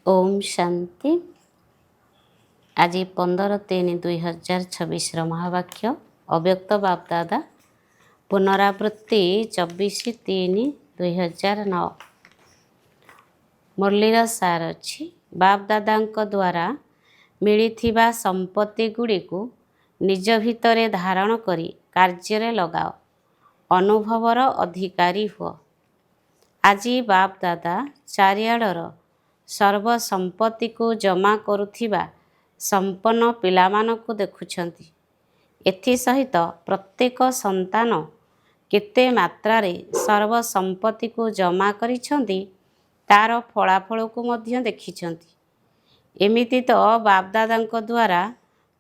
ओम शांति। आज 15/3/2026 महावाक्य अव्यक्त बापदादा पुनरावृत्ति 24/3/2009। मुरलीर सार अच्छी बापदादा द्वारा मिलिथिबा संपत्ति गुड़ी को निज भितरे धारण करी कार्य लगाओ, अनुभवर अधिकारी हुआ। आज बापदादा चारिआडर सर्व संपत्ति को जमा करुथिबा संपन्न पिलामानकु देखुछंती। एथि सहित प्रत्येक संतान केते मात्रारे सर्व संपत्ति को जमा करिछंती तार फलाफल को मध्य देखिछंती। एमिति तो बापदादांक द्वारा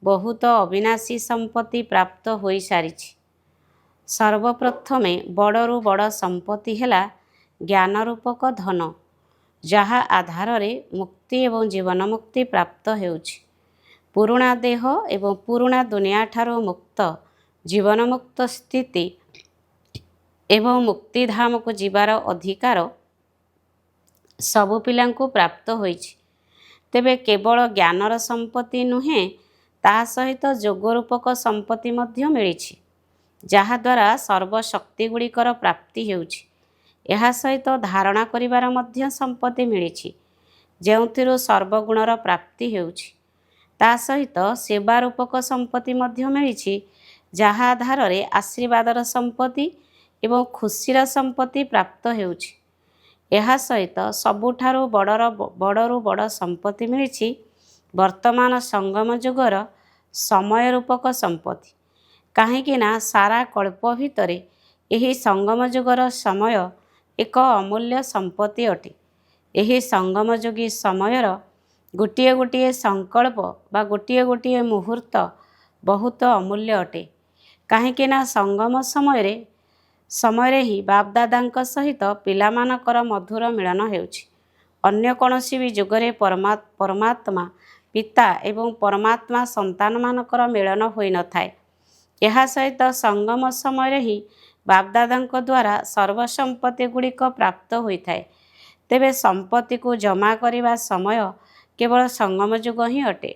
बहुत अविनाशी संपत्ति प्राप्त होई सारिछि। सर्वप्रथमे बड़रू बड़ संपत्ति हेला ज्ञान रूपक धन, जहा आधार रे मुक्ति एवं जीवन मुक्ति प्राप्त हेउछि। पुरुणा देह एवं पुरुणा दुनिया ठारो मुक्त जीवन मुक्त स्थिति एवं मुक्तिधाम को जीवार अधिकार सबु पिलांकु प्राप्त होइछि। तेबे केवल ज्ञानर संपत्ति नुहे, ता सहित जोग रूपक संपत्ति मध्य मिलिछि, जहा द्वारा सर्वशक्ति गुड़िकर प्राप्ति हेउछि। ଏହା ସହିତ ଧାରଣା କରିବାର ମଧ୍ୟ ସମ୍ପତ୍ତି ମିଳିଛି, ଯେଉଁଥିରୁ ସର୍ବଗୁଣର ପ୍ରାପ୍ତି ହେଉଛି। ତା ସହିତ ସେବା ରୂପକ ସମ୍ପତ୍ତି ମଧ୍ୟ ମିଳିଛି, ଯାହା ଆଧାରରେ ଆଶୀର୍ବାଦର ସମ୍ପତ୍ତି ଏବଂ ଖୁସିର ସମ୍ପତ୍ତି ପ୍ରାପ୍ତ ହେଉଛି। ଏହା ସହିତ ସବୁଠାରୁ ବଡ଼ରୁ ବଡ଼ ସମ୍ପତ୍ତି ମିଳିଛି ବର୍ତ୍ତମାନ ସଙ୍ଗମ ଯୁଗର ସମୟ ରୂପକ ସମ୍ପତ୍ତି। କାହିଁକି ନା ସାରା କଳ୍ପ ଭିତରେ ଏହି ସଙ୍ଗମ ଯୁଗର ସମୟ ଏକ ଅମୂଲ୍ୟ ସମ୍ପତ୍ତି ଅଟେ। ଏହି ସଙ୍ଗମ ଯୋଗୀ ସମୟର ଗୋଟିଏ ଗୋଟିଏ ସଂକଳ୍ପ ବା ଗୋଟିଏ ଗୋଟିଏ ମୁହୂର୍ତ୍ତ ବହୁତ ଅମୂଲ୍ୟ ଅଟେ। କାହିଁକି ନା ସଙ୍ଗମ ସମୟରେ ହିଁ ବାପଦାଦାଙ୍କ ସହିତ ପିଲାମାନଙ୍କର ମଧୁର ମିଳନ ହେଉଛି। ଅନ୍ୟ କୌଣସି ବି ଯୁଗରେ ପରମାତ୍ମା ପିତା ଏବଂ ପରମାତ୍ମା ସନ୍ତାନମାନଙ୍କର ମିଳନ ହୋଇନଥାଏ। ଏହା ସହିତ ସଙ୍ଗମ ସମୟରେ ହିଁ ବାପଦାଦାଙ୍କ ଦ୍ୱାରା ସର୍ବସମ୍ପତ୍ତି ଗୁଡ଼ିକ ପ୍ରାପ୍ତ ହୋଇଥାଏ। ତେବେ ସମ୍ପତ୍ତିକୁ ଜମା କରିବା ସମୟ କେବଳ ସଙ୍ଗମ ଯୁଗ ହିଁ ଅଟେ,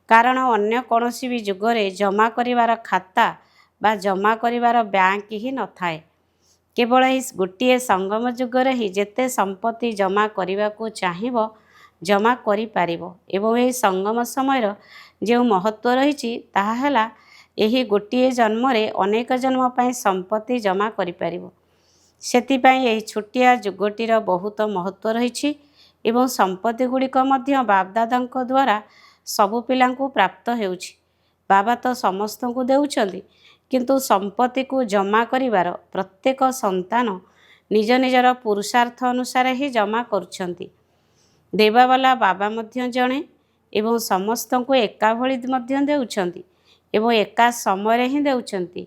କାରଣ ଅନ୍ୟ କୌଣସି ବି ଯୁଗରେ ଜମା କରିବାର ଖାତା ବା ଜମା କରିବାର ବ୍ୟାଙ୍କ ହିଁ ନଥାଏ। କେବଳ ଏହି ଗୋଟିଏ ସଙ୍ଗମ ଯୁଗରେ ହିଁ ଯେତେ ସମ୍ପତ୍ତି ଜମା କରିବାକୁ ଚାହିଁବ ଜମା କରିପାରିବ। ଏବଂ ଏହି ସଙ୍ଗମ ସମୟର ଯେଉଁ ମହତ୍ଵ ରହିଛି ତାହା ହେଲା ଏହି ଗୋଟିଏ ଜନ୍ମରେ ଅନେକ ଜନ୍ମ ପାଇଁ ସମ୍ପତ୍ତି ଜମା କରିପାରିବ। ସେଥିପାଇଁ ଏହି ଛୋଟିଆ ଯୁଗଟିର ବହୁତ ମହତ୍ଵ ରହିଛି ଏବଂ ସମ୍ପତ୍ତି ଗୁଡ଼ିକ ମଧ୍ୟ ବାପଦାଦାଙ୍କ ଦ୍ୱାରା ସବୁ ପିଲାଙ୍କୁ ପ୍ରାପ୍ତ ହେଉଛି। ବାବା ତ ସମସ୍ତଙ୍କୁ ଦେଉଛନ୍ତି, କିନ୍ତୁ ସମ୍ପତ୍ତିକୁ ଜମା କରିବାର ପ୍ରତ୍ୟେକ ସନ୍ତାନ ନିଜ ନିଜର ପୁରୁଷାର୍ଥ ଅନୁସାରେ ହିଁ ଜମା କରୁଛନ୍ତି। ଦେବାବାଲା ବାବା ମଧ୍ୟ ଜଣେ ଏବଂ ସମସ୍ତଙ୍କୁ ଏକା ଭଳି ମଧ୍ୟ ଦେଉଛନ୍ତି ଏବଂ ଏକା ସମୟରେ ହିଁ ଦେଉଛନ୍ତି।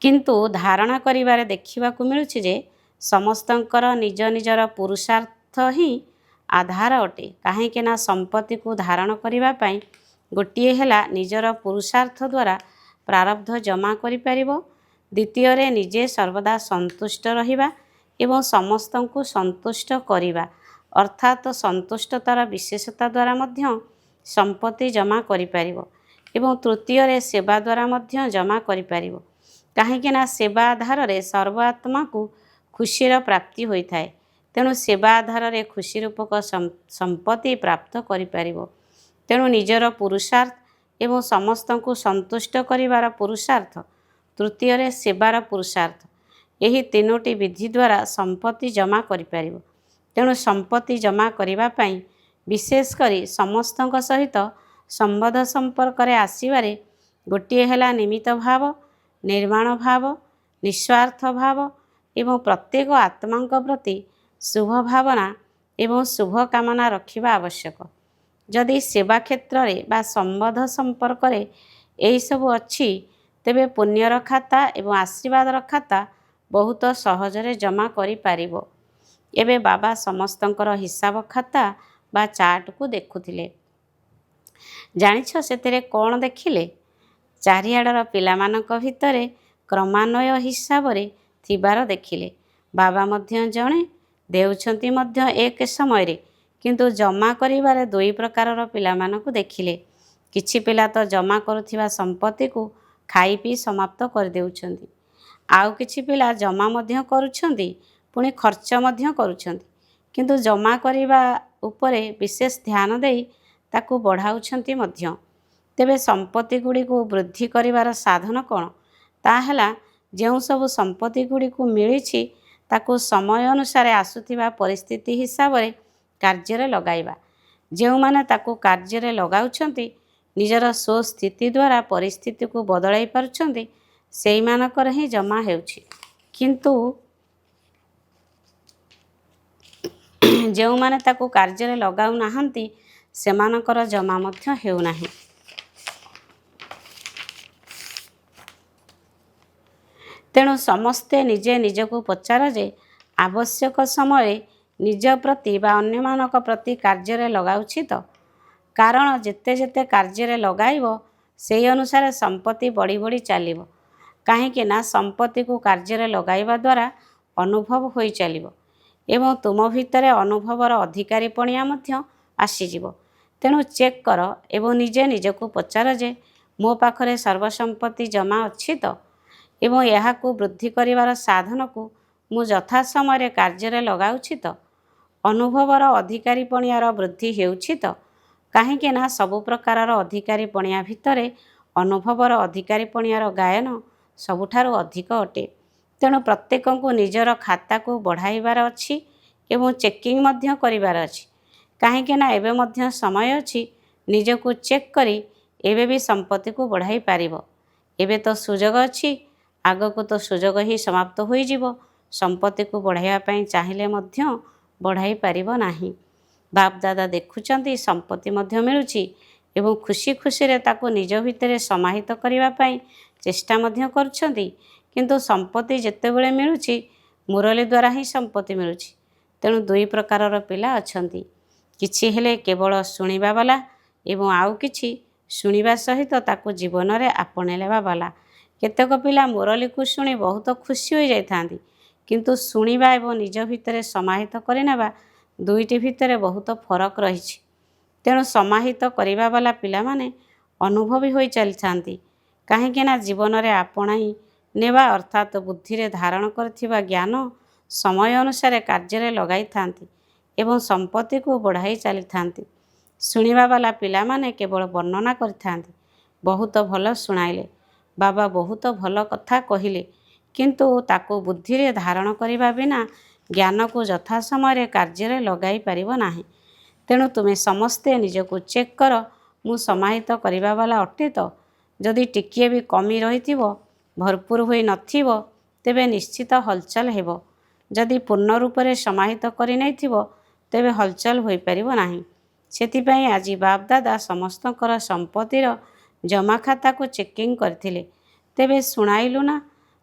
କିନ୍ତୁ ଧାରଣା କରିବାରେ ଦେଖିବାକୁ ମିଳୁଛି ଯେ ସମସ୍ତଙ୍କର ନିଜ ନିଜର ପୁରୁଷାର୍ଥ ହିଁ ଆଧାର ଅଟେ। କାହିଁକି ନା ସମ୍ପତ୍ତିକୁ ଧାରଣ କରିବା ପାଇଁ ଗୋଟିଏ ହେଲା ନିଜର ପୁରୁଷାର୍ଥ ଦ୍ୱାରା ପ୍ରାରବ୍ଧ ଜମା କରିପାରିବ, ଦ୍ୱିତୀୟରେ ନିଜେ ସର୍ବଦା ସନ୍ତୁଷ୍ଟ ରହିବା ଏବଂ ସମସ୍ତଙ୍କୁ ସନ୍ତୁଷ୍ଟ କରିବା, ଅର୍ଥାତ୍ ସନ୍ତୁଷ୍ଟତାର ବିଶେଷତା ଦ୍ୱାରା ମଧ୍ୟ ସମ୍ପତ୍ତି ଜମା କରିପାରିବ ଏବଂ ତୃତୀୟରେ ସେବା ଦ୍ୱାରା ମଧ୍ୟ ଜମା କରିପାରିବ। କାହିଁକି ନା ସେବା ଆଧାରରେ ସର୍ବ ଆତ୍ମାକୁ ଖୁସିର ପ୍ରାପ୍ତି ହୋଇଥାଏ। ତେଣୁ ସେବା ଆଧାରରେ ଖୁସି ରୂପକ ସମ୍ପତ୍ତି ପ୍ରାପ୍ତ କରିପାରିବ। ତେଣୁ ନିଜର ପୁରୁଷାର୍ଥ ଏବଂ ସମସ୍ତଙ୍କୁ ସନ୍ତୁଷ୍ଟ କରିବାର ପୁରୁଷାର୍ଥ, ତୃତୀୟରେ ସେବାର ପୁରୁଷାର୍ଥ, ଏହି ତିନୋଟି ବିଧି ଦ୍ୱାରା ସମ୍ପତ୍ତି ଜମା କରିପାରିବ। ତେଣୁ ସମ୍ପତ୍ତି ଜମା କରିବା ପାଇଁ ବିଶେଷ କରି ସମସ୍ତଙ୍କ ସହିତ ସମ୍ବନ୍ଧ ସମ୍ପର୍କରେ ଆସିବାରେ ଗୋଟିଏ ହେଲା ନିମିତ୍ତ ଭାବ, ନିର୍ମାଣ ଭାବ, ନିଃସ୍ୱାର୍ଥ ଭାବ ଏବଂ ପ୍ରତ୍ୟେକ ଆତ୍ମାଙ୍କ ପ୍ରତି ଶୁଭ ଭାବନା ଏବଂ ଶୁଭ କାମନା ରଖିବା ଆବଶ୍ୟକ। ଯଦି ସେବା କ୍ଷେତ୍ରରେ ବା ସମ୍ବନ୍ଧ ସମ୍ପର୍କରେ ଏହିସବୁ ଅଛି, ତେବେ ପୁଣ୍ୟର ଖାତା ଏବଂ ଆଶୀର୍ବାଦର ଖାତା ବହୁତ ସହଜରେ ଜମା କରିପାରିବ। ଏବେ ବାବା ସମସ୍ତଙ୍କର ହିସାବ ଖାତା ବା ଚାର୍ଟକୁ ଦେଖୁଥିଲେ। ଜାଣିଛ ସେଥିରେ କ'ଣ ଦେଖିଲେ? ଚାରିଆଡ଼ର ପିଲାମାନଙ୍କ ଭିତରେ କ୍ରମାନ୍ୱୟ ହିସାବରେ ଥିବାର ଦେଖିଲେ। ବାବା ମଧ୍ୟ ଜଣେ, ଦେଉଛନ୍ତି ମଧ୍ୟ ଏକ ସମୟରେ, କିନ୍ତୁ ଜମା କରିବାରେ ଦୁଇ ପ୍ରକାରର ପିଲାମାନଙ୍କୁ ଦେଖିଲେ। କିଛି ପିଲା ତ ଜମା କରୁଥିବା ସମ୍ପତ୍ତିକୁ ଖାଇ ପିଇ ସମାପ୍ତ କରିଦେଉଛନ୍ତି। ଆଉ କିଛି ପିଲା ଜମା ମଧ୍ୟ କରୁଛନ୍ତି, ପୁଣି ଖର୍ଚ୍ଚ ମଧ୍ୟ କରୁଛନ୍ତି, କିନ୍ତୁ ଜମା କରିବା ଉପରେ ବିଶେଷ ଧ୍ୟାନ ଦେଇ ତାକୁ ବଢ଼ାଉଛନ୍ତି ମଧ୍ୟ। ତେବେ ସମ୍ପତ୍ତି ଗୁଡ଼ିକୁ ବୃଦ୍ଧି କରିବାର ସାଧନ କ'ଣ? ତାହା ହେଲା ଯେଉଁ ସବୁ ସମ୍ପତ୍ତି ଗୁଡ଼ିକୁ ମିଳିଛି ତାକୁ ସମୟ ଅନୁସାରେ ଆସୁଥିବା ପରିସ୍ଥିତି ହିସାବରେ କାର୍ଯ୍ୟରେ ଲଗାଇବା। ଯେଉଁମାନେ ତାକୁ କାର୍ଯ୍ୟରେ ଲଗାଉଛନ୍ତି, ନିଜର ସ୍ୱସ୍ଥିତି ଦ୍ୱାରା ପରିସ୍ଥିତିକୁ ବଦଳାଇ ପାରୁଛନ୍ତି, ସେଇମାନଙ୍କର ହିଁ ଜମା ହେଉଛି। କିନ୍ତୁ ଯେଉଁମାନେ ତାକୁ କାର୍ଯ୍ୟରେ ଲଗାଉନାହାନ୍ତି, ସେମାନଙ୍କର ଜମା ମଧ୍ୟ ହେଉନାହିଁ। ତେଣୁ ସମସ୍ତେ ନିଜେ ନିଜକୁ ପଚାର ଯେ ଆବଶ୍ୟକ ସମୟରେ ନିଜ ପ୍ରତି ବା ଅନ୍ୟମାନଙ୍କ ପ୍ରତି କାର୍ଯ୍ୟରେ ଲଗାଉଛି ତ? କାରଣ ଯେତେ ଯେତେ କାର୍ଯ୍ୟରେ ଲଗାଇବ, ସେହି ଅନୁସାରେ ସମ୍ପତ୍ତି ବଢ଼ି ବଢ଼ି ଚାଲିବ। କାହିଁକି ନା ସମ୍ପତ୍ତିକୁ କାର୍ଯ୍ୟରେ ଲଗାଇବା ଦ୍ୱାରା ଅନୁଭବ ହୋଇ ଚାଲିବ ଏବଂ ତୁମ ଭିତରେ ଅନୁଭବର ଅଧିକାରୀପଣିଆ ମଧ୍ୟ ଆସିଯିବ। ତେଣୁ ଚେକ୍ କର ଏବଂ ନିଜେ ନିଜକୁ ପଚାର ଯେ ମୋ ପାଖରେ ସର୍ବସମ୍ପତ୍ତି ଜମା ଅଛି ତ? ଏବଂ ଏହାକୁ ବୃଦ୍ଧି କରିବାର ସାଧନକୁ ମୁଁ ଯଥା ସମୟରେ କାର୍ଯ୍ୟରେ ଲଗାଉଛି ତ? ଅନୁଭବର ଅଧିକାରୀପଣିଆର ବୃଦ୍ଧି ହେଉଛି ତ? କାହିଁକି ନା ସବୁ ପ୍ରକାରର ଅଧିକାରୀପଣିଆ ଭିତରେ ଅନୁଭବର ଅଧିକାରୀପଣିଆର ଗାୟନ ସବୁଠାରୁ ଅଧିକ ଅଟେ। ତେଣୁ ପ୍ରତ୍ୟେକଙ୍କୁ ନିଜର ଖାତାକୁ ବଢ଼ାଇବାର ଅଛି ଏବଂ ଚେକିଂ ମଧ୍ୟ କରିବାର ଅଛି। କାହିଁକି ନା ଏବେ ମଧ୍ୟ ସମୟ ଅଛି ନିଜକୁ ଚେକ୍ କରି ଏବେ ବି ସମ୍ପତ୍ତିକୁ ବଢ଼ାଇ ପାରିବ। ଏବେ ତ ସୁଯୋଗ ଅଛି, ଆଗକୁ ତ ସୁଯୋଗ ହିଁ ସମାପ୍ତ ହୋଇଯିବ। ସମ୍ପତ୍ତିକୁ ବଢ଼ାଇବା ପାଇଁ ଚାହିଁଲେ ମଧ୍ୟ ବଢ଼ାଇ ପାରିବ ନାହିଁ। ବାପ ଦାଦା ଦେଖୁଛନ୍ତି ସମ୍ପତ୍ତି ମଧ୍ୟ ମିଳୁଛି ଏବଂ ଖୁସି ଖୁସିରେ ତାକୁ ନିଜ ଭିତରେ ସମାହିତ କରିବା ପାଇଁ ଚେଷ୍ଟା ମଧ୍ୟ କରୁଛନ୍ତି। କିନ୍ତୁ ସମ୍ପତ୍ତି ଯେତେବେଳେ ମିଳୁଛି, ମୁରଲି ଦ୍ୱାରା ହିଁ ସମ୍ପତ୍ତି ମିଳୁଛି। ତେଣୁ ଦୁଇ ପ୍ରକାରର ପିଲା ଅଛନ୍ତି। କିଛି ହେଲେ କେବଳ ଶୁଣିବା ବାଲା ଏବଂ ଆଉ କିଛି ଶୁଣିବା ସହିତ ତାକୁ ଜୀବନରେ ଆପଣେଇବା ବାଲା। କେତେକ ପିଲା ମୁରଲିକୁ ଶୁଣି ବହୁତ ଖୁସି ହୋଇଯାଇଥାନ୍ତି, କିନ୍ତୁ ଶୁଣିବା ଏବଂ ନିଜ ଭିତରେ ସମାହିତ କରିନେବା ଦୁଇଟି ଭିତରେ ବହୁତ ଫରକ ରହିଛି। ତେଣୁ ସମାହିତ କରିବା ବାଲା ପିଲାମାନେ ଅନୁଭବୀ ହୋଇ ଚାଲିଥାନ୍ତି। କାହିଁକି ନା ଜୀବନରେ ଆପଣାଇ ନେବା ଅର୍ଥାତ୍ ବୁଦ୍ଧିରେ ଧାରଣ କରିଥିବା ଜ୍ଞାନ ସମୟ ଅନୁସାରେ କାର୍ଯ୍ୟରେ ଲଗାଇଥାନ୍ତି ଏବଂ ସମ୍ପତ୍ତିକୁ ବଢ଼ାଇ ଚାଲିଥାନ୍ତି। ଶୁଣିବା ବାଲା ପିଲାମାନେ କେବଳ ବର୍ଣ୍ଣନା କରିଥାନ୍ତି। ବହୁତ ଭଲ ଶୁଣାଇଲେ, ବାବା ବହୁତ ଭଲ କଥା କହିଲେ, କିନ୍ତୁ ତାକୁ ବୁଦ୍ଧିରେ ଧାରଣ କରିବା ବିନା ଜ୍ଞାନକୁ ଯଥା ସମୟରେ କାର୍ଯ୍ୟରେ ଲଗାଇ ପାରିବ ନାହିଁ। ତେଣୁ ତୁମେ ସମସ୍ତେ ନିଜକୁ ଚେକ୍ କର, ମୁଁ ସମାହିତ କରିବା ବାଲା ଅଟେ ତ? ଯଦି ଟିକିଏ ବି କମି ରହିଥିବ, ଭରପୁର ହୋଇ ନଥିବ, ତେବେ ନିଶ୍ଚିତ ହଲଚଲ ହେବ। ଯଦି ପୂର୍ଣ୍ଣ ରୂପରେ ସମାହିତ କରିନେଇଥିବ, ତେବେ ହଲଚଲ ହୋଇପାରିବ ନାହିଁ। ସେଥିପାଇଁ ଆଜି ବାପ ଦାଦା ସମସ୍ତଙ୍କର ସମ୍ପତ୍ତିର ଜମା ଖାତାକୁ ଚେକିଂ କରିଥିଲେ। ତେବେ ଶୁଣାଇଲୁ ନା,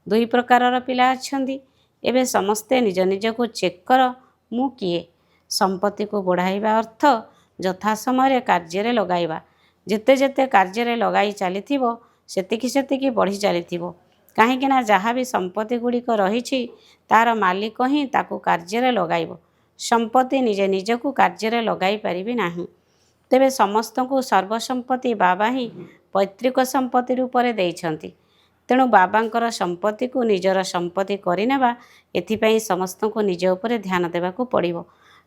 ଦୁଇ ପ୍ରକାରର ପିଲା ଅଛନ୍ତି। ଏବେ ସମସ୍ତେ ନିଜ ନିଜକୁ ଚେକ୍ କର, ମୁଁ କିଏ? ସମ୍ପତ୍ତିକୁ ବଢ଼ାଇବା ଅର୍ଥ ଯଥା ସମୟରେ କାର୍ଯ୍ୟରେ ଲଗାଇବା। ଯେତେ ଯେତେ କାର୍ଯ୍ୟରେ ଲଗାଇ ଚାଲିଥିବ, ସେତିକି ସେତିକି ବଢ଼ି ଚାଲିଥିବ। କାହିଁକି ନା ଯାହା ବି ସମ୍ପତ୍ତି ଗୁଡ଼ିକ ରହିଛି, ତା'ର ମାଲିକ ହିଁ ତାକୁ କାର୍ଯ୍ୟରେ ଲଗାଇବ। ସମ୍ପତ୍ତି ନିଜେ ନିଜକୁ କାର୍ଯ୍ୟରେ ଲଗାଇ ପାରିବି ନାହିଁ। ତେବେ ସମସ୍ତଙ୍କୁ ସର୍ବସମ୍ପତ୍ତି ବାବା ହିଁ ପୈତୃକ ସମ୍ପତ୍ତି ରୂପରେ ଦେଇଛନ୍ତି। ତେଣୁ ବାବାଙ୍କର ସମ୍ପତ୍ତିକୁ ନିଜର ସମ୍ପତ୍ତି କରିନେବା, ଏଥିପାଇଁ ସମସ୍ତଙ୍କୁ ନିଜ ଉପରେ ଧ୍ୟାନ ଦେବାକୁ ପଡ଼ିବ।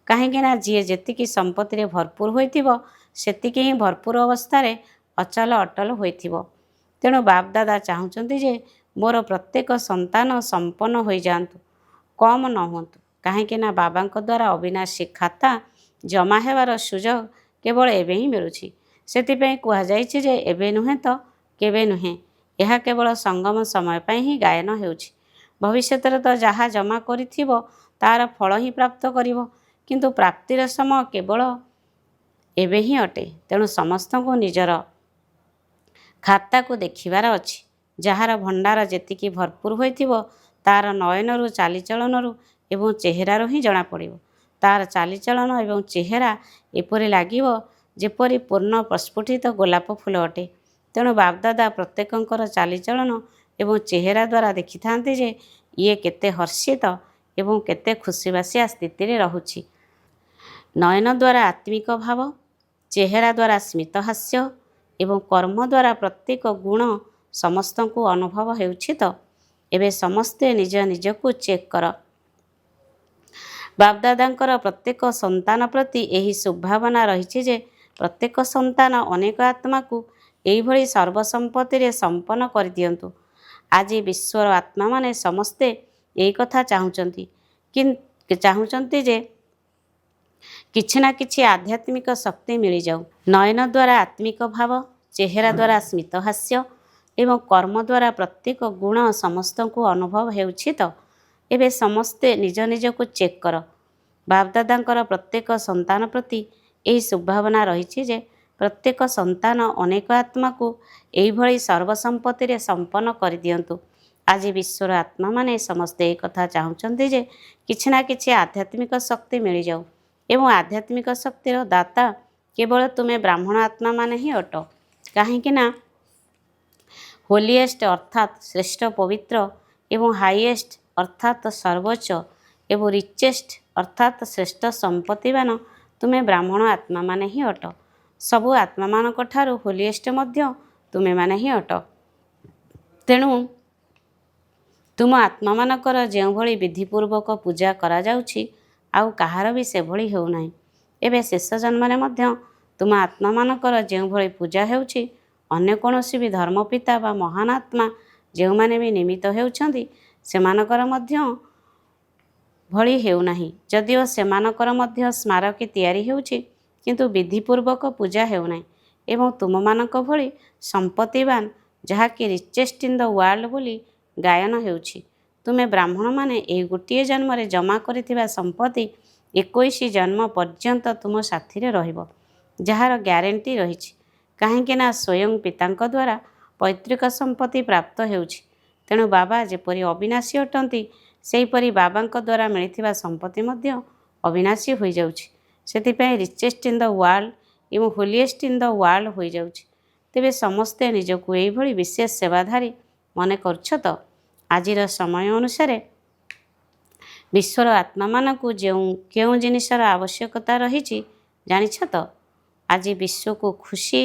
କାହିଁକି ନା ଯିଏ ଯେତିକି ସମ୍ପତ୍ତିରେ ଭରପୁର ହୋଇଥିବ, ସେତିକି ହିଁ ଭରପୁର ଅବସ୍ଥାରେ ଅଚଳ ଅଟଳ ହୋଇଥିବ। ତେଣୁ ବାପ ଦାଦା ଚାହୁଁଛନ୍ତି ଯେ ମୋର ପ୍ରତ୍ୟେକ ସନ୍ତାନ ସମ୍ପନ୍ନ ହୋଇଯାଆନ୍ତୁ, କମ୍ ନ ହୁଅନ୍ତୁ। କାହିଁକି ନା ବାବାଙ୍କ ଦ୍ୱାରା ଅବିନାଶୀ ଖାତା ଜମା ହେବାର ସୁଯୋଗ କେବଳ ଏବେ ହିଁ ମିଳୁଛି। ସେଥିପାଇଁ କୁହାଯାଇଛି ଯେ ଏବେ ନୁହେଁ ତ କେବେ ନୁହେଁ। ଏହା କେବଳ ସଙ୍ଗମ ସମୟ ପାଇଁ ହିଁ ଗାୟନ ହେଉଛି। ଭବିଷ୍ୟତରେ ତ ଯାହା ଜମା କରିଥିବ, ତା'ର ଫଳ ହିଁ ପ୍ରାପ୍ତ କରିବ। କିନ୍ତୁ ପ୍ରାପ୍ତିର ସମୟ କେବଳ ଏବେ ହିଁ ଅଟେ। ତେଣୁ ସମସ୍ତଙ୍କୁ ନିଜର ଖାତାକୁ ଦେଖିବାର ଅଛି। ଯାହାର ଭଣ୍ଡାର ଯେତିକି ଭରପୁର ହୋଇଥିବ, ତା'ର ନୟନରୁ, ଚାଲିଚଳନରୁ ଏବଂ ଚେହେରାରୁ ହିଁ ଜଣାପଡ଼ିବ। ତା'ର ଚାଲିଚଳନ ଏବଂ ଚେହେରା ଏପରି ଲାଗିବ ଯେପରି ପୂର୍ଣ୍ଣ ପ୍ରସ୍ଫୁଟିତ ଗୋଲାପ ଫୁଲ ଅଟେ। ତେଣୁ ବାପଦାଦା ପ୍ରତ୍ୟେକଙ୍କର ଚାଲିଚଳନ ଏବଂ ଚେହେରା ଦ୍ୱାରା ଦେଖିଥାନ୍ତି ଯେ ଇଏ କେତେ ହର୍ଷିତ ଏବଂ କେତେ ଖୁସିବାସିଆ ସ୍ଥିତିରେ ରହୁଛି। ନୟନ ଦ୍ୱାରା ଆତ୍ମିକ ଭାବ, ଚେହେରା ଦ୍ୱାରା ସ୍ମିତହାସ୍ୟ ଏବଂ କର୍ମ ଦ୍ୱାରା ପ୍ରତ୍ୟେକ ଗୁଣ ସମସ୍ତଙ୍କୁ ଅନୁଭବ ହେଉଛି ତ? ଏବେ ସମସ୍ତେ ନିଜ ନିଜକୁ ଚେକ୍ କର। ବାପଦାଦାଙ୍କର ପ୍ରତ୍ୟେକ ସନ୍ତାନ ପ୍ରତି ଏହି ଶୁଭଭାବନା ରହିଛି ଯେ ପ୍ରତ୍ୟେକ ସନ୍ତାନ ଅନେକ ଆତ୍ମାକୁ ଏହିଭଳି ସର୍ବସମ୍ପତ୍ତିରେ ସମ୍ପନ୍ନ କରିଦିଅନ୍ତୁ। ଆଜି ବିଶ୍ୱର ଆତ୍ମାମାନେ ସମସ୍ତେ ଏହି କଥା ଚାହୁଁଛନ୍ତି ଯେ କିଛି ନା କିଛି ଆଧ୍ୟାତ୍ମିକ ଶକ୍ତି ମିଳିଯାଉ। ନୟନ ଦ୍ୱାରା ଆତ୍ମିକ ଭାବ, ଚେହେରା ଦ୍ୱାରା ସ୍ମିତହାସ୍ୟ ଏବଂ କର୍ମ ଦ୍ୱାରା ପ୍ରତ୍ୟେକ ଗୁଣ ସମସ୍ତଙ୍କୁ ଅନୁଭବ ହେଉଛି ତ? ଏବେ ସମସ୍ତେ ନିଜ ନିଜକୁ ଚେକ୍ କର। ବାପଦାଦାଙ୍କର ପ୍ରତ୍ୟେକ ସନ୍ତାନ ପ୍ରତି ଏହି ଶୁଭଭାବନା ରହିଛି ଯେ ପ୍ରତ୍ୟେକ ସନ୍ତାନ ଅନେକ ଆତ୍ମାକୁ ଏହିଭଳି ସର୍ବସମ୍ପତ୍ତିରେ ସମ୍ପନ୍ନ କରିଦିଅନ୍ତୁ। ଆଜି ବିଶ୍ୱର ଆତ୍ମାମାନେ ସମସ୍ତେ ଏହି କଥା ଚାହୁଁଛନ୍ତି ଯେ କିଛି ନା କିଛି ଆଧ୍ୟାତ୍ମିକ ଶକ୍ତି ମିଳିଯାଉ ଏବଂ ଆଧ୍ୟାତ୍ମିକ ଶକ୍ତିର ଦାତା କେବଳ ତୁମେ ବ୍ରାହ୍ମଣ ଆତ୍ମାମାନେ ହିଁ ଅଟ। କାହିଁକି ନା ହୋଲିଏଷ୍ଟ ଅର୍ଥାତ୍ ଶ୍ରେଷ୍ଠ ପବିତ୍ର ଏବଂ ହାଇଏଷ୍ଟ ଅର୍ଥାତ୍ ସର୍ବୋଚ୍ଚ ଏବଂ ରିଚେଷ୍ଟ ଅର୍ଥାତ୍ ଶ୍ରେଷ୍ଠ ସମ୍ପତ୍ତିବାନ ତୁମେ ବ୍ରାହ୍ମଣ ଆତ୍ମାମାନେ ହିଁ ଅଟ। ସବୁ ଆତ୍ମାମାନଙ୍କ ଠାରୁ ହୋଲିଏଷ୍ଟ ମଧ୍ୟ ତୁମେମାନେ ହିଁ ଅଟ। ତେଣୁ ତୁମ ଆତ୍ମାମାନଙ୍କର ଯେଉଁଭଳି ବିଧିପୂର୍ବକ ପୂଜା କରାଯାଉଛି ଆଉ କାହାର ବି ସେଭଳି ହେଉନାହିଁ। ଏବେ ଶେଷ ଜନ୍ମରେ ମଧ୍ୟ ତୁମ ଆତ୍ମାମାନଙ୍କର ଯେଉଁଭଳି ପୂଜା ହେଉଛି ଅନ୍ୟ କୌଣସି ବି ଧର୍ମପିତା ବା ମହାନ ଆତ୍ମା ଯେଉଁମାନେ ବି ନିମିତ୍ତ ହେଉଛନ୍ତି ସେମାନଙ୍କର ମଧ୍ୟ ଭଳି ହେଉନାହିଁ। ଯଦିଓ ସେମାନଙ୍କର ମଧ୍ୟ ସ୍ମାରକୀ ତିଆରି ହେଉଛି କିନ୍ତୁ ବିଧିପୂର୍ବକ ପୂଜା ହେଉନାହିଁ ଏବଂ ତୁମମାନଙ୍କ ଭଳି ସମ୍ପତ୍ତିବାନ ଯାହାକି ରିଚେଷ୍ଟ ଇନ୍ ଦ ୱାର୍ଲଡ ବୋଲି ଗାୟନ ହେଉଛି। ତୁମେ ବ୍ରାହ୍ମଣମାନେ ଏହି ଗୋଟିଏ ଜନ୍ମରେ ଜମା କରିଥିବା ସମ୍ପତ୍ତି 21 ଜନ୍ମ ପର୍ଯ୍ୟନ୍ତ ତୁମ ସାଥିରେ ରହିବ, ଯାହାର ଗ୍ୟାରେଣ୍ଟି ରହିଛି। କାହିଁକି ନା ସ୍ୱୟଂ ପିତାଙ୍କ ଦ୍ୱାରା ପୈତୃକ ସମ୍ପତ୍ତି ପ୍ରାପ୍ତ ହେଉଛି। ତେଣୁ ବାବା ଯେପରି ଅବିନାଶୀ ଅଟନ୍ତି ସେହିପରି ବାବାଙ୍କ ଦ୍ୱାରା ମିଳିଥିବା ସମ୍ପତ୍ତି ମଧ୍ୟ ଅବିନାଶୀ ହୋଇଯାଉଛି। ସେଥିପାଇଁ ରିଚେଷ୍ଟ ଇନ୍ ଦ ୱାର୍ଲଡ ଏବଂ ହୋଲିଏଷ୍ଟ ଇନ୍ ଦ ୱାର୍ଲଡ ହୋଇଯାଉଛି। ତେବେ ସମସ୍ତେ ନିଜକୁ ଏହିଭଳି ବିଶେଷ ସେବାଧାରୀ ମନେ କରୁଛ ତ? ଆଜିର ସମୟ ଅନୁସାରେ ବିଶ୍ୱର ଆତ୍ମାମାନଙ୍କୁ କେଉଁ ଜିନିଷର ଆବଶ୍ୟକତା ରହିଛି ଜାଣିଛ ତ? ଆଜି ବିଶ୍ୱକୁ ଖୁସି,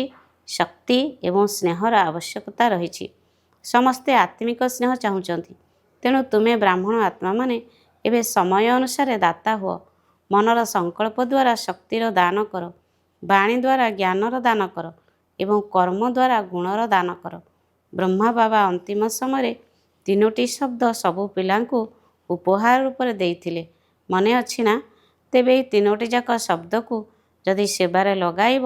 ଶକ୍ତି ଏବଂ ସ୍ନେହର ଆବଶ୍ୟକତା ରହିଛି। ସମସ୍ତେ ଆତ୍ମିକ ସ୍ନେହ ଚାହୁଁଛନ୍ତି। ତେଣୁ ତୁମେ ବ୍ରାହ୍ମଣ ଆତ୍ମାମାନେ ଏବେ ସମୟ ଅନୁସାରେ ଦାତା ହୁଅ। ମନର ସଂକଳ୍ପ ଦ୍ୱାରା ଶକ୍ତିର ଦାନ କର, ବାଣୀ ଦ୍ୱାରା ଜ୍ଞାନର ଦାନ କର ଏବଂ କର୍ମ ଦ୍ୱାରା ଗୁଣର ଦାନ କର। ବ୍ରହ୍ମା ବାବା ଅନ୍ତିମ ସମୟରେ 3ଟି ଶବ୍ଦ ସବୁ ପିଲାଙ୍କୁ ଉପହାର ରୂପରେ ଦେଇଥିଲେ, ମନେ ଅଛି ନା? ତେବେ ଏହି 3ଟି ଯାକ ଶବ୍ଦକୁ ଯଦି ସେବାରେ ଲଗାଇବ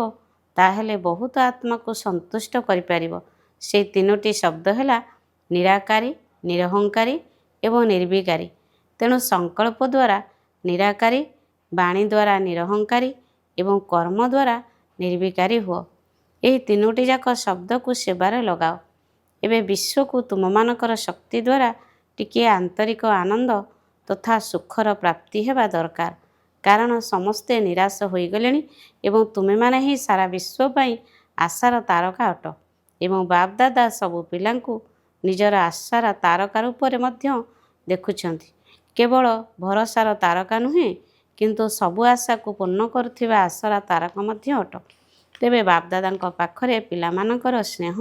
ତାହେଲେ ବହୁତ ଆତ୍ମାକୁ ସନ୍ତୁଷ୍ଟ କରିପାରିବ। ସେହି 3ଟି ଶବ୍ଦ ହେଲା ନିରାକାରୀ, ନିରହଙ୍କାରୀ ଏବଂ ନିର୍ବିକାରୀ। ତେଣୁ ସଂକଳ୍ପ ଦ୍ୱାରା ନିରାକାରୀ, ବାଣୀ ଦ୍ୱାରା ନିରହଙ୍କାରୀ ଏବଂ କର୍ମ ଦ୍ୱାରା ନିର୍ବିକାରୀ ହୁଅ। ଏହି 3ଟି ଯାକ ଶବ୍ଦକୁ ସେବାରେ ଲଗାଅ। ଏବେ ବିଶ୍ୱକୁ ତୁମମାନଙ୍କର ଶକ୍ତି ଦ୍ୱାରା ଟିକିଏ ଆନ୍ତରିକ ଆନନ୍ଦ ତଥା ସୁଖର ପ୍ରାପ୍ତି ହେବା ଦରକାର। କାରଣ ସମସ୍ତେ ନିରାଶ ହୋଇଗଲେଣି ଏବଂ ତୁମେମାନେ ହିଁ ସାରା ବିଶ୍ୱ ପାଇଁ ଆଶାର ତାରକା ଅଟ। ଏବଂ ବାପଦାଦା ସବୁ ପିଲାଙ୍କୁ ନିଜର ଆଶାର ତାରକା ରୂପରେ ମଧ୍ୟ ଦେଖୁଛନ୍ତି। କେବଳ ଭରସାର ତାରକା ନୁହେଁ କିନ୍ତୁ ସବୁ ଆଶାକୁ ପୂର୍ଣ୍ଣ କରୁଥିବା ଆଶାର ତାରକା ମଧ୍ୟ ଅଟ। ତେବେ ବାପଦାଦାଙ୍କ ପାଖରେ ପିଲାମାନଙ୍କର ସ୍ନେହ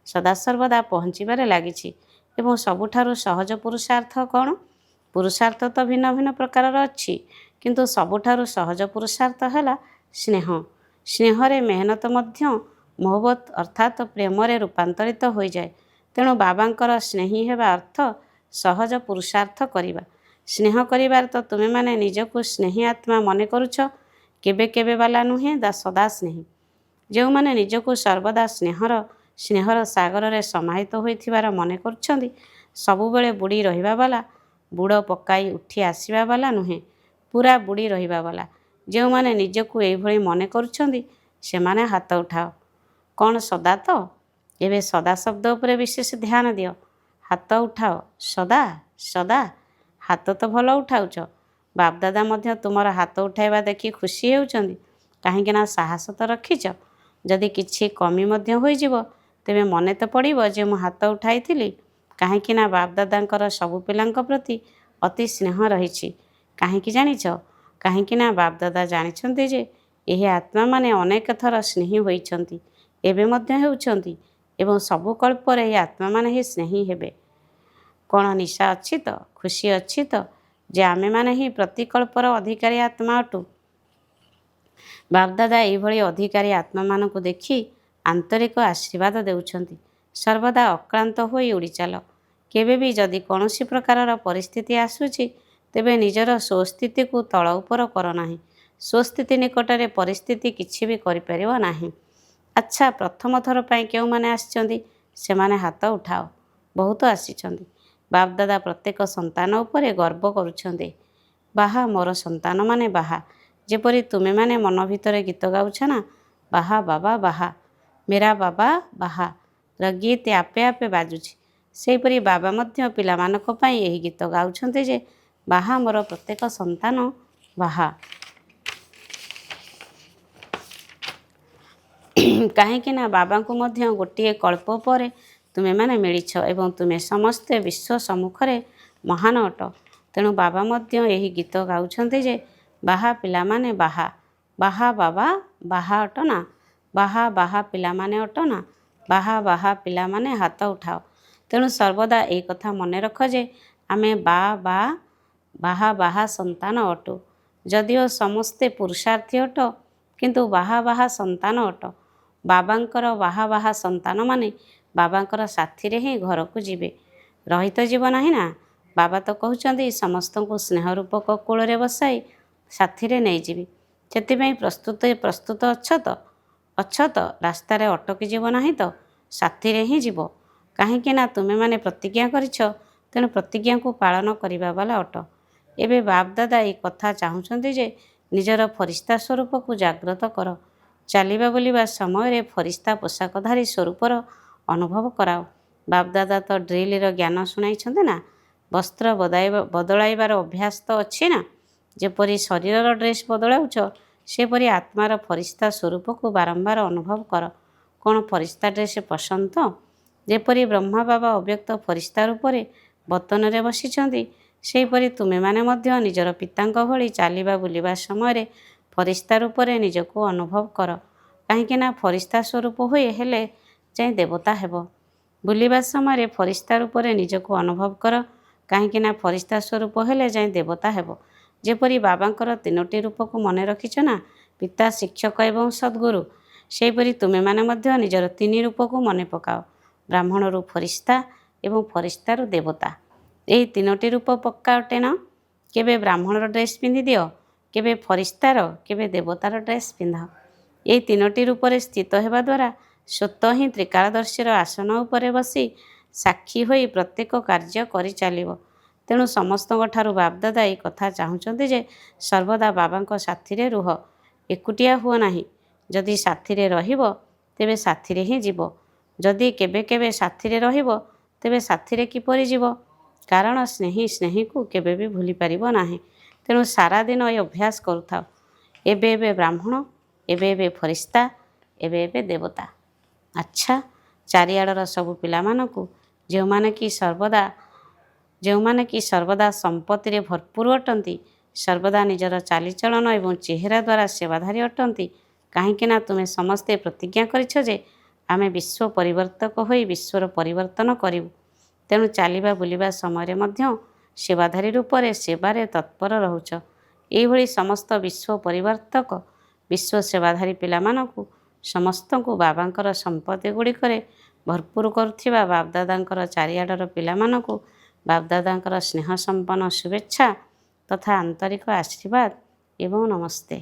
ସଦାସର୍ବଦା ପହଞ୍ଚିବାରେ ଲାଗିଛି। ଏବଂ ସବୁଠାରୁ ସହଜ ପୁରୁଷାର୍ଥ କ'ଣ? ପୁରୁଷାର୍ଥ ତ ଭିନ୍ନ ଭିନ୍ନ ପ୍ରକାରର ଅଛି କିନ୍ତୁ ସବୁଠାରୁ ସହଜ ପୁରୁଷାର୍ଥ ହେଲା ସ୍ନେହ। ସ୍ନେହରେ ମେହନତ ମଧ୍ୟ ମୋହବତ ଅର୍ଥାତ୍ ପ୍ରେମରେ ରୂପାନ୍ତରିତ ହୋଇଯାଏ। ତେଣୁ ବାବାଙ୍କର ସ୍ନେହୀ ହେବା ଅର୍ଥ ସହଜ ପୁରୁଷାର୍ଥ କରିବା। ସ୍ନେହ କରିବାରେ ତ ତୁମେମାନେ ନିଜକୁ ସ୍ନେହୀ ଆତ୍ମା ମନେ କରୁଛ, କେବେ କେବେ ବାଲା ନୁହେଁ, ସଦା ସ୍ନେହୀ। ଯେଉଁମାନେ ନିଜକୁ ସର୍ବଦା ସ୍ନେହର ସାଗରରେ ସମାହିତ ହୋଇଥିବାର ମନେ କରୁଛନ୍ତି, ସବୁବେଳେ ବୁଡ଼ି ରହିବା ବାଲା, ବୁଡ଼ ପକାଇ ଉଠି ଆସିବା ବାଲା ନୁହେଁ, ପୁରା ବୁଡ଼ି ରହିବା ବାଲା। ଯେଉଁମାନେ ନିଜକୁ ଏହିଭଳି ମନେ କରୁଛନ୍ତି ସେମାନେ ହାତ ଉଠାଅ। କ'ଣ ସଦା ତ? ଏବେ ସଦା ଶବ୍ଦ ଉପରେ ବିଶେଷ ଧ୍ୟାନ ଦିଅ। ହାତ ଉଠାଅ। ସଦା ସଦା। ହାତ ତ ଭଲ ଉଠାଉଛ। ବାପଦାଦା ମଧ୍ୟ ତୁମର ହାତ ଉଠାଇବା ଦେଖି ଖୁସି ହେଉଛନ୍ତି। କାହିଁକି ନା ସାହସ ତ ରଖିଛ। ଯଦି କିଛି କମି ମଧ୍ୟ ହୋଇଯିବ ତେବେ ମନେ ତ ପଡ଼ିବ ଯେ ମୁଁ ହାତ ଉଠାଇଥିଲି। କାହିଁକି ନା ବାପଦାଦାଙ୍କର ସବୁ ପିଲାଙ୍କ ପ୍ରତି ଅତି ସ୍ନେହ ରହିଛି। କାହିଁକି ଜାଣିଛ? କାହିଁକିନା ବାପଦାଦା ଜାଣିଛନ୍ତି ଯେ ଏହି ଆତ୍ମାମାନେ ଅନେକ ଥର ସ୍ନେହୀ ହୋଇଛନ୍ତି, ଏବେ ମଧ୍ୟ ହେଉଛନ୍ତି ଏବଂ ସବୁ କଳ୍ପରେ ଏହି ଆତ୍ମାମାନେ ହିଁ ସ୍ନେହୀ ହେବେ। କ'ଣ ନିଶା ଅଛି ତ? ଖୁସି ଅଛି ତ ଯେ ଆମେମାନେ ହିଁ ପ୍ରତିକଳ୍ପର ଅଧିକାରୀ ଆତ୍ମା ଅଟୁ? ବାପଦାଦା ଏହିଭଳି ଅଧିକାରୀ ଆତ୍ମାମାନଙ୍କୁ ଦେଖି ଆନ୍ତରିକ ଆଶୀର୍ବାଦ ଦେଉଛନ୍ତି। ସର୍ବଦା ଅକ୍ଳାନ୍ତ ହୋଇ ଉଡ଼ିଚାଲ। କେବେ ବି ଯଦି କୌଣସି ପ୍ରକାରର ପରିସ୍ଥିତି ଆସୁଛି ତେବେ ନିଜର ସ୍ୱସ୍ଥିତିକୁ ତଳ ଉପର କର ନାହିଁ। ସ୍ୱସ୍ଥିତି ନିକଟରେ ପରିସ୍ଥିତି କିଛି ବି କରିପାରିବ ନାହିଁ। ଆଚ୍ଛା, ପ୍ରଥମ ଥର ପାଇଁ କେଉଁମାନେ ଆସିଛନ୍ତି ସେମାନେ ହାତ ଉଠାଅ। ବହୁତ ଆସିଛନ୍ତି। ବାପଦାଦା ପ୍ରତ୍ୟେକ ସନ୍ତାନ ଉପରେ ଗର୍ବ କରୁଛନ୍ତି। ବାହା ମୋର ସନ୍ତାନମାନେ ବାହା। ଯେପରି ତୁମେମାନେ ମନ ଭିତରେ ଗୀତ ଗାଉଛ ନା, ବାହା ବାବା ବାହା, ମେରା ବାବା ବାହା ର ଗୀତ ଆପେ ଆପେ ବାଜୁଛି, ସେହିପରି ବାବା ମଧ୍ୟ ପିଲାମାନଙ୍କ ପାଇଁ ଏହି ଗୀତ ଗାଉଛନ୍ତି ଯେ ବାହା ମୋର ପ୍ରତ୍ୟେକ ସନ୍ତାନ ବାହା। କାହିଁକିନା ବାବାଙ୍କୁ ମଧ୍ୟ ଗୋଟିଏ କଳ୍ପ ପରେ ତୁମେମାନେ ମିଳିଛ ଏବଂ ତୁମେ ସମସ୍ତେ ବିଶ୍ୱ ସମ୍ମୁଖରେ ମହାନ ଅଟ। ତେଣୁ ବାବା ମଧ୍ୟ ଏହି ଗୀତ ଗାଉଛନ୍ତି ଯେ ବାହା ପିଲାମାନେ ବାହା, ବାହା ବାବା ବାହା ଅଟ ନା, ବାହା ବାହା ପିଲାମାନେ ଅଟ ନା, ବାହା ବାହା ପିଲାମାନେ ହାତ ଉଠାଅ। ତେଣୁ ସର୍ବଦା ଏହି କଥା ମନେ ରଖ ଯେ ଆମେ ବାହା ବାହା ସନ୍ତାନ ଅଟୁ। ଯଦିଓ ସମସ୍ତେ ପୁରୁଷାର୍ଥୀ ଅଟ କିନ୍ତୁ ବାହା ବାହା ସନ୍ତାନ ଅଟ। ବାବାଙ୍କର ବାହା ବାହା ସନ୍ତାନମାନେ ବାବାଙ୍କର ସାଥିରେ ହିଁ ଘରକୁ ଯିବେ, ରହିତ ଯିବ ନାହିଁ ନା। ବାବା ତ କହୁଛନ୍ତି ସମସ୍ତଙ୍କୁ ସ୍ନେହ ରୂପକ କୋଳରେ ବସାଇ ସାଥିରେ ନେଇଯିବି। ସେଥିପାଇଁ ପ୍ରସ୍ତୁତ ଅଛ ତ? ରାସ୍ତାରେ ଅଟକି ଯିବ ନାହିଁ ତ? ସାଥିରେ ହିଁ ଯିବ। କାହିଁକିନା ତୁମେମାନେ ପ୍ରତିଜ୍ଞା କରିଛ, ତେଣୁ ପ୍ରତିଜ୍ଞାକୁ ପାଳନ କରିବା ବାଲା ଅଟ। ଏବେ ବାପଦାଦା ଏହି କଥା ଚାହୁଁଛନ୍ତି ଯେ ନିଜର ଫରିସ୍ତା ସ୍ୱରୂପକୁ ଜାଗ୍ରତ କର। ଚାଲିବା ବୁଲିବା ସମୟରେ ଫରିସ୍ତା ପୋଷାକଧାରୀ ସ୍ୱରୂପର ଅନୁଭବ କରାଅ। ବାପଦାଦା ତ ଡ୍ରିଲର ଜ୍ଞାନ ଶୁଣାଇଛନ୍ତି ନା। ବସ୍ତ୍ର ବଦଳାଇବାର ଅଭ୍ୟାସ ତ ଅଛି ନା। ଯେପରି ଶରୀରର ଡ୍ରେସ୍ ବଦଳାଉଛ, ସେପରି ଆତ୍ମାର ଫରିସ୍ତା ସ୍ୱରୂପକୁ ବାରମ୍ବାର ଅନୁଭବ କର। କ'ଣ ଫରିସ୍ତା ଡ୍ରେସ୍ ପସନ୍ଦ ତ? ଯେପରି ବ୍ରହ୍ମା ବାବା ଅବ୍ୟକ୍ତ ଫରିସ୍ତା ରୂପରେ ବତନରେ ବସିଛନ୍ତି, ସେହିପରି ତୁମେମାନେ ମଧ୍ୟ ନିଜର ପିତାଙ୍କ ଭଳି ଚାଲିବା ବୁଲିବା ସମୟରେ ଫରିସ୍ତା ରୂପରେ ନିଜକୁ ଅନୁଭବ କର। କାହିଁକିନା ଫରିସ୍ତା ସ୍ୱରୂପ ହେଲେ ଯାଇ ଦେବତା ହେବ। ବୁଲିବା ସମୟରେ ଫରିସ୍ତା ରୂପରେ ନିଜକୁ ଅନୁଭବ କର, କାହିଁକିନା ଫରିସ୍ତା ସ୍ୱରୂପ ହେଲେ ଯାଇ ଦେବତା ହେବ। ଯେପରି ବାବାଙ୍କର ତିନୋଟି ରୂପକୁ ମନେ ରଖିଛ ନା, ପିତା, ଶିକ୍ଷକ ଏବଂ ସଦ୍ଗୁରୁ, ସେହିପରି ତୁମେମାନେ ମଧ୍ୟ ନିଜର ତିନି ରୂପକୁ ମନେ ପକାଅ। ବ୍ରାହ୍ମଣରୁ ଫରିସ୍ତା ଏବଂ ଫରିସ୍ତାରୁ ଦେବତା। ଏହି ତିନୋଟି ରୂପ ପକ୍କା ଅଟେ ନା। କେବେ ବ୍ରାହ୍ମଣର ଡ୍ରେସ୍ ପିନ୍ଧିଦିଅ, କେବେ ଫରିସ୍ତାର, କେବେ ଦେବତାର ଡ୍ରେସ୍ ପିନ୍ଧ। ଏହି ତିନୋଟି ରୂପରେ ସ୍ଥିତ ହେବା ଦ୍ୱାରା ସ୍ୱତଃ ହିଁ ତ୍ରିକାଳଦର୍ଶୀର ଆସନ ଉପରେ ବସି ସାକ୍ଷୀ ହୋଇ ପ୍ରତ୍ୟେକ କାର୍ଯ୍ୟ କରିଚାଲିବ। ତେଣୁ ସମସ୍ତଙ୍କଠାରୁ ବାପଦାଦା ଏହି କଥା ଚାହୁଁଛନ୍ତି ଯେ ସର୍ବଦା ବାବାଙ୍କ ସାଥିରେ ରୁହ, ଏକୁଟିଆ ହୁଅ ନାହିଁ। ଯଦି ସାଥିରେ ରହିବ ତେବେ ସାଥିରେ ହିଁ ଯିବ। ଯଦି କେବେ କେବେ ସାଥିରେ ରହିବ ତେବେ ସାଥିରେ କିପରି ଯିବ? କାରଣ ସ୍ନେହୀ ସ୍ନେହୀକୁ କେବେ ବି ଭୁଲି ପାରିବ ନାହିଁ। ତେଣୁ ସାରାଦିନ ଏହି ଅଭ୍ୟାସ କରୁଥାଅ। ଏବେ ବ୍ରାହ୍ମଣ, ଏବେ ଫରିସ୍ତା, ଏବେ ଦେବତା। ଆଚ୍ଛା, ଚାରିଆଡ଼ର ସବୁ ପିଲାମାନଙ୍କୁ ଯେଉଁମାନେ କି ସର୍ବଦା ସମ୍ପତ୍ତିରେ ଭରପୁର ଅଟନ୍ତି, ସର୍ବଦା ନିଜର ଚାଲିଚଳନ ଏବଂ ଚେହେରା ଦ୍ୱାରା ସେବାଧାରୀ ଅଟନ୍ତି, କାହିଁକିନା ତୁମେ ସମସ୍ତେ ପ୍ରତିଜ୍ଞା କରିଛ ଯେ ଆମେ ବିଶ୍ୱ ପରିବର୍ତ୍ତକ ହୋଇ ବିଶ୍ୱର ପରିବର୍ତ୍ତନ କରିବୁ। ତେଣୁ ଚାଲିବା ବୁଲିବା ସମୟରେ ମଧ୍ୟ ସେବାଧାରୀ ରୂପରେ ସେବାରେ ତତ୍ପର ରହୁଛ। ଏହିଭଳି ସମସ୍ତ ବିଶ୍ୱ ପରିବର୍ତ୍ତକ, ବିଶ୍ୱ ସେବାଧାରୀ ପିଲାମାନଙ୍କୁ ସମସ୍ତଙ୍କୁ ବାବାଙ୍କର ସମ୍ପତ୍ତି ଗୁଡ଼ିକରେ ଭରପୁର କରୁଥିବା ବାପଦାଦାଙ୍କର ଚାରିଆଡ଼ର ପିଲାମାନଙ୍କୁ ବାପଦାଦାଙ୍କର ସ୍ନେହ ସମ୍ପନ୍ନ ଶୁଭେଚ୍ଛା ତଥା ଆନ୍ତରିକ ଆଶୀର୍ବାଦ ଏବଂ ନମସ୍ତେ।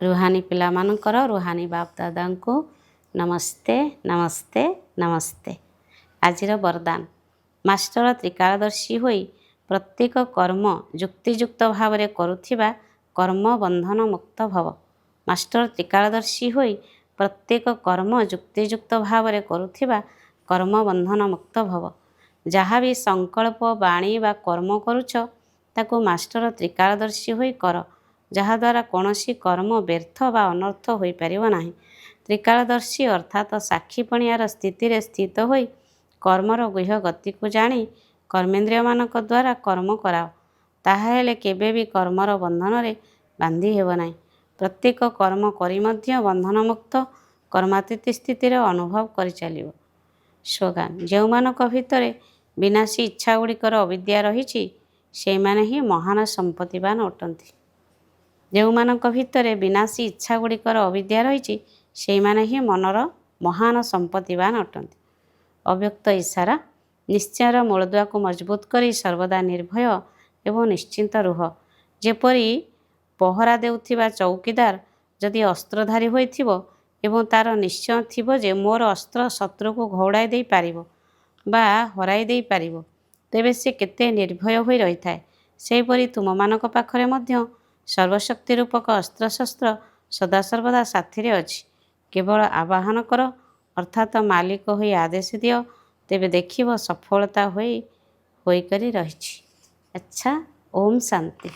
ରୁହାନୀ ପିଲାମାନଙ୍କର ରୁହାନୀ ବାପଦାଦାଙ୍କୁ ନମସ୍ତେ ନମସ୍ତେ ନମସ୍ତେ। ଆଜିର ବରଦାନ। ମାଷ୍ଟର ତ୍ରିକାଳଦର୍ଶୀ ହୋଇ ପ୍ରତ୍ୟେକ କର୍ମ ଯୁକ୍ତିଯୁକ୍ତ ଭାବରେ କରୁଥିବା କର୍ମ ବନ୍ଧନ ମୁକ୍ତ ଭବ। ମାଷ୍ଟର ତ୍ରିକାଳଦର୍ଶୀ ହୋଇ ପ୍ରତ୍ୟେକ କର୍ମ ଯୁକ୍ତିଯୁକ୍ତ ଭାବରେ କରୁଥିବା କର୍ମ ବନ୍ଧନ ମୁକ୍ତ ଭବ। ଯାହା ବି ସଂକଳ୍ପ, ବାଣୀ ବା କର୍ମ କରୁଛ ତାକୁ ମାଷ୍ଟର ତ୍ରିକାଳଦର୍ଶୀ ହୋଇ କର, ଯାହାଦ୍ୱାରା କୌଣସି କର୍ମ ବ୍ୟର୍ଥ ବା ଅନର୍ଥ ହୋଇପାରିବ ନାହିଁ। ତ୍ରିକାଳଦର୍ଶୀ ଅର୍ଥାତ୍ ସାକ୍ଷୀପଣିଆର ସ୍ଥିତିରେ ସ୍ଥିତ ହୋଇ କର୍ମର ଗୁହ୍ୟ ଗତିକୁ ଜାଣି କର୍ମେନ୍ଦ୍ରିୟମାନଙ୍କ ଦ୍ୱାରା କର୍ମ କରାଅ। ତାହେଲେ କେବେ ବି କର୍ମର ବନ୍ଧନରେ ବାନ୍ଧି ହେବ ନାହିଁ। ପ୍ରତ୍ୟେକ କର୍ମ କରି ମଧ୍ୟ ବନ୍ଧନମୁକ୍ତ କର୍ମାତୀତ ସ୍ଥିତିର ଅନୁଭବ କରିଚାଲିବ। ସ୍ଲୋଗାନ। ଯେଉଁମାନଙ୍କ ଭିତରେ ବିନାଶୀ ଇଚ୍ଛାଗୁଡ଼ିକର ଅବିଦ୍ୟା ରହିଛି ସେଇମାନେ ହିଁ ମହାନ ସମ୍ପତ୍ତିବାନ ଅଟନ୍ତି। ଯେଉଁମାନଙ୍କ ଭିତରେ ବିନାଶୀ ଇଚ୍ଛାଗୁଡ଼ିକର ଅବିଦ୍ୟା ରହିଛି ସେଇମାନେ ହିଁ ମନର ମହାନ ସମ୍ପତ୍ତିବାନ ଅଟନ୍ତି। ଅବ୍ୟକ୍ତ ଇସାରା। ନିଶ୍ଚୟର ମୂଳଦୁଆକୁ ମଜବୁତ କରି ସର୍ବଦା ନିର୍ଭୟ ଏବଂ ନିଶ୍ଚିନ୍ତ ରୁହ। ଯେପରି ପହରା ଦେଉଥିବା ଚୌକିଦାର ଯଦି ଅସ୍ତ୍ରଧାରୀ ହୋଇଥିବ ଏବଂ ତାର ନିଶ୍ଚୟ ଥିବ ଯେ ମୋର ଅସ୍ତ୍ର ଶତ୍ରୁକୁ ଘଉଡ଼ାଇ ଦେଇପାରିବ ବା ହରାଇ ଦେଇପାରିବ, ତେବେ ସେ କେତେ ନିର୍ଭୟ ହୋଇ ରହିଥାଏ। ସେହିପରି ତୁମମାନଙ୍କ ପାଖରେ ମଧ୍ୟ ସର୍ବଶକ୍ତି ରୂପକ ଅସ୍ତ୍ରଶସ୍ତ୍ର ସଦାସର୍ବଦା ସାଥିରେ ଅଛି। କେବଳ ଆବାହନ କର ଅର୍ଥାତ୍ ମାଲିକ ହୋଇ ଆଦେଶ ଦିଅ, ତେବେ ଦେଖିବ ସଫଳତା ହୋଇକରି ରହିଛି। ଆଚ୍ଛା, ଓମ୍ ଶାନ୍ତି।